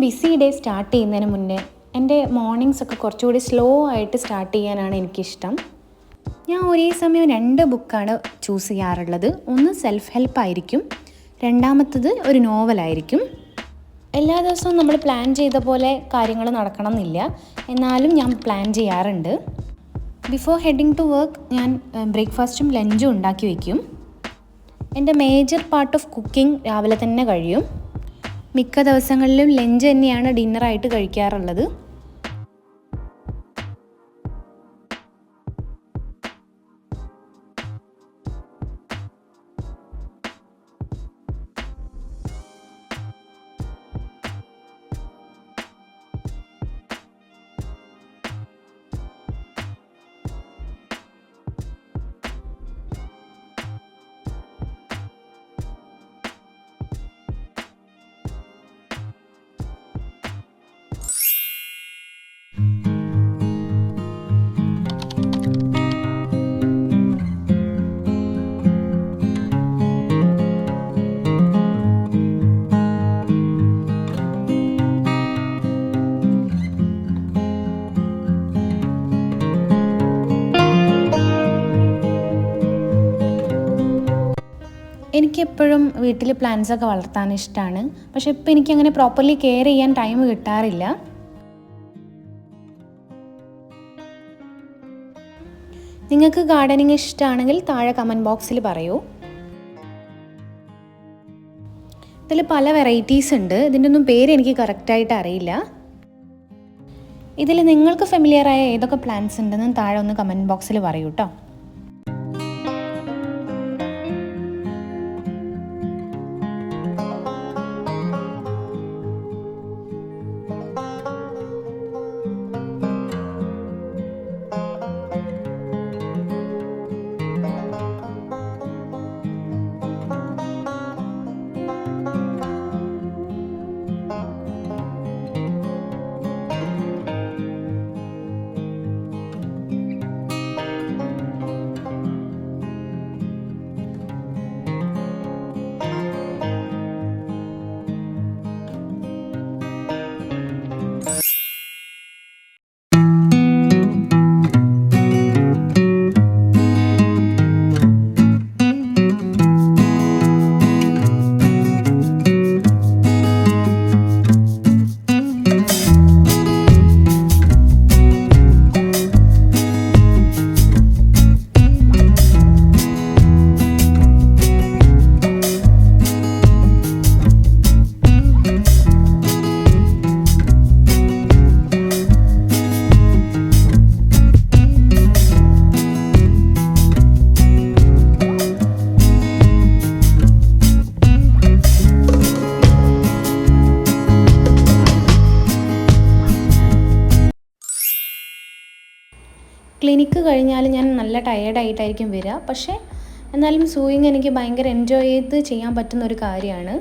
BC day start ചെയ്യുന്നതിന് മുന്നേ എൻ്റെ മോർണിംഗ്സ് ഒക്കെ കുറച്ചുകൂടി സ്ലോ ആയിട്ട് സ്റ്റാർട്ട് ചെയ്യാനാണ് എനിക്കിഷ്ടം. ഞാൻ ഒരേ സമയം 2 ബുക്കാണ് ചൂസ് ചെയ്യാറുള്ളത്. ഒന്ന് സെൽഫ് ഹെൽപ്പ് ആയിരിക്കും, രണ്ടാമത്തത് ഒരു നോവലായിരിക്കും. എല്ലാ ദിവസവും നമ്മൾ പ്ലാൻ ചെയ്ത പോലെ കാര്യങ്ങൾ നടക്കണം എന്നില്ല, എന്നാലും ഞാൻ പ്ലാൻ ചെയ്യാറുണ്ട്. ബിഫോർ ഹെഡിങ് ടു വർക്ക് ഞാൻ ബ്രേക്ക്ഫാസ്റ്റും ലഞ്ചും ഉണ്ടാക്കി വയ്ക്കും. എൻ്റെ മേജർ പാർട്ട് ഓഫ് കുക്കിംഗ് രാവിലെ തന്നെ കഴിയും. മിക്ക ദിവസങ്ങളിലും ലഞ്ച് തന്നെയാണ് ഡിന്നറായിട്ട് കഴിക്കാറുള്ളത്. എനിക്കെപ്പോഴും വീട്ടിൽ പ്ലാന്റ്സൊക്കെ വളർത്താൻ ഇഷ്ടമാണ്. പക്ഷെ ഇപ്പോൾ എനിക്കങ്ങനെ പ്രോപ്പർലി കെയർ ചെയ്യാൻ ടൈം കിട്ടാറില്ല. നിങ്ങൾക്ക് ഗാർഡനിങ് ഇഷ്ടമാണെങ്കിൽ താഴെ കമൻറ്റ് ബോക്സിൽ പറയൂ. ഇതിൽ പല വെറൈറ്റീസ് ഉണ്ട്. ഇതിൻ്റെ ഒന്നും പേര് എനിക്ക് കറക്റ്റായിട്ട് അറിയില്ല. ഇതിൽ നിങ്ങൾക്ക് ഫെമിലിയറായ ഏതൊക്കെ പ്ലാന്റ്സ് ഉണ്ടെന്ന് താഴെ ഒന്ന് കമൻറ്റ് ബോക്സിൽ പറയൂ കേട്ടോ. ക്ലിനിക്ക് കഴിഞ്ഞാൽ ഞാൻ നല്ല ടയേർഡായിട്ടായിരിക്കും വരിക. പക്ഷേ എന്നാലും സൂയിങ് എനിക്ക് ഭയങ്കര എൻജോയ് ചെയ്ത് ചെയ്യാൻ പറ്റുന്ന ഒരു കാര്യമാണ്.